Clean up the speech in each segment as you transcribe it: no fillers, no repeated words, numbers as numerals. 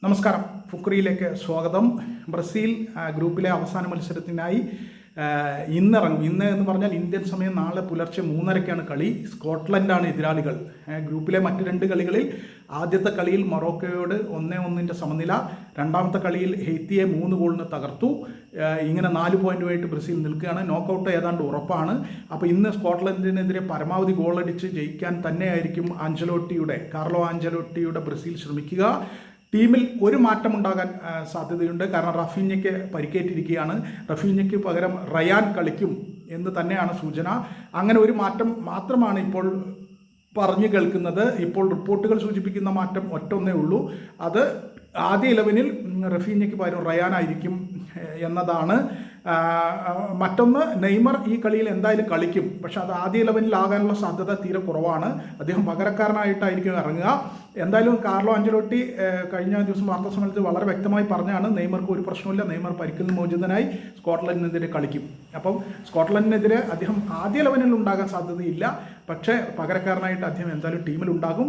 നമസ്കാരം, ഫുക്രിയിലേക്ക് സ്വാഗതം. ബ്രസീൽ ഗ്രൂപ്പിലെ അവസാന മത്സരത്തിനായി ഇന്നിറങ്ങും. ഇന്ന് എന്ന് പറഞ്ഞാൽ ഇന്ത്യൻ സമയം നാളെ പുലർച്ചെ 3:30-ക്കാണ് കളി. സ്കോട്ട്ലൻഡാണ് എതിരാളികൾ. ഗ്രൂപ്പിലെ മറ്റ് രണ്ട് കളികളിൽ ആദ്യത്തെ കളിയിൽ മൊറോക്കോയോട് 1-1 സമനില, രണ്ടാമത്തെ കളിയിൽ ഹെയ്ത്തിയെ 3 ഗോളിന് തകർത്തു. ഇങ്ങനെ 4 പോയിന്റുമായിട്ട് ബ്രസീൽ നിൽക്കുകയാണ്. നോക്കൗട്ട് ഏതാണ്ട് ഉറപ്പാണ്. അപ്പോൾ ഇന്ന് സ്കോട്ട്ലൻഡിനെതിരെ പരമാവധി ഗോളടിച്ച് ജയിക്കാൻ തന്നെയായിരിക്കും കാർലോ ആഞ്ചലോട്ടിയുടെ ബ്രസീൽ ശ്രമിക്കുക. ടീമിൽ ഒരു മാറ്റമുണ്ടാകാൻ സാധ്യതയുണ്ട്. കാരണം റഫീഞ്ഞയ്ക്ക് പരിക്കേറ്റിരിക്കുകയാണ്. റഫീഞ്ഞയ്ക്ക് പകരം റയാൻ കളിക്കും എന്ന് തന്നെയാണ് സൂചന. അങ്ങനെ ഒരു മാറ്റം മാത്രമാണ് ഇപ്പോൾ പറഞ്ഞു കേൾക്കുന്നത്. ഇപ്പോൾ റിപ്പോർട്ടുകൾ സൂചിപ്പിക്കുന്ന മാറ്റം ഒറ്റൊന്നേ ഉള്ളൂ. അത് ആദ്യ 11-ൽ റഫീഞ്ഞയ്ക്ക് പകരം റയാനായിരിക്കും എന്നതാണ്. മറ്റൊന്ന്, നെയ്മർ ഈ കളിയിൽ എന്തായാലും കളിക്കും. പക്ഷെ അത് ആദ്യ 11-ൽ ആകാനുള്ള സാധ്യത തീരെ കുറവാണ്. അദ്ദേഹം പകരക്കാരനായിട്ടായിരിക്കും ഇറങ്ങുക. എന്തായാലും കാർലോ ആഞ്ചലോട്ടി കഴിഞ്ഞ ദിവസം വാർത്താ സമ്മേളനത്തിൽ വളരെ വ്യക്തമായി പറഞ്ഞാണ് നെയ്മർക്ക് ഒരു പ്രശ്നമില്ല, നെയ്മർ പരിക്കിൽ നിന്ന് മോചിതനായി സ്കോട്ട്ലൻഡിനെതിരെ കളിക്കും. അപ്പം സ്കോട്ട്ലൻഡിനെതിരെ അദ്ദേഹം ആദ്യ 11-ൽ ഉണ്ടാകാൻ സാധ്യതയില്ല. പക്ഷേ പകരക്കാരനായിട്ട് അദ്ദേഹം എന്തായാലും ടീമിലുണ്ടാകും.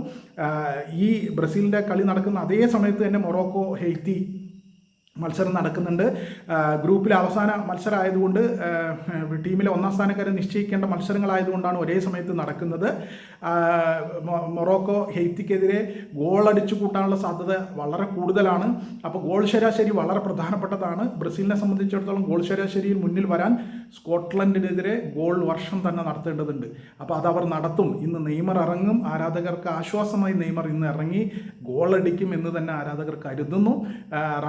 ഈ ബ്രസീലിൻ്റെ കളി നടക്കുന്ന അതേ സമയത്ത് തന്നെ മൊറോക്കോ ഹെയ്ത്തി മത്സരം നടക്കുന്നുണ്ട്. ഗ്രൂപ്പിലെ അവസാന മത്സരമായതുകൊണ്ട് ടീമിലെ ഒന്നാം സ്ഥാനക്കാരെ നിശ്ചയിക്കേണ്ട മത്സരങ്ങളായതുകൊണ്ടാണ് ഒരേ സമയത്ത് നടക്കുന്നത്. മൊറോക്കോ ഹെയ്ത്തിക്കെതിരെ ഗോളടിച്ചു കൂട്ടാനുള്ള സാധ്യത വളരെ കൂടുതലാണ്. അപ്പോൾ ഗോൾ ശരാശരി വളരെ പ്രധാനപ്പെട്ടതാണ്. ബ്രസീലിനെ സംബന്ധിച്ചിടത്തോളം ഗോൾ ശരാശരിയിൽ മുന്നിൽ വരാൻ സ്കോട്ട്ലൻഡിനെതിരെ ഗോൾ വർഷം തന്നെ നടത്തേണ്ടതുണ്ട്. അപ്പോൾ അതവർ നടത്തും. ഇന്ന് നെയ്മർ ഇറങ്ങും. ആരാധകർക്ക് ആശ്വാസമായി നെയ്മർ ഇന്ന് ഇറങ്ങി ഗോളടിക്കും എന്ന് തന്നെ ആരാധകർ കരുതുന്നു.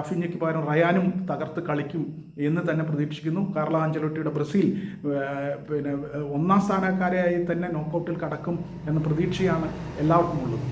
റഫീഞ്ഞയ്ക്ക് പകരം റയാനും തകർത്ത് കളിക്കും എന്ന് തന്നെ പ്രതീക്ഷിക്കുന്നു. കാർലോ ആഞ്ചലോട്ടിയുടെ ബ്രസീൽ ഒന്നാം സ്ഥാനക്കാരായി തന്നെ നോക്കൗട്ടിൽ കടക്കും എന്ന പ്രതീക്ഷയാണ് എല്ലാവർക്കും ഉള്ളത്.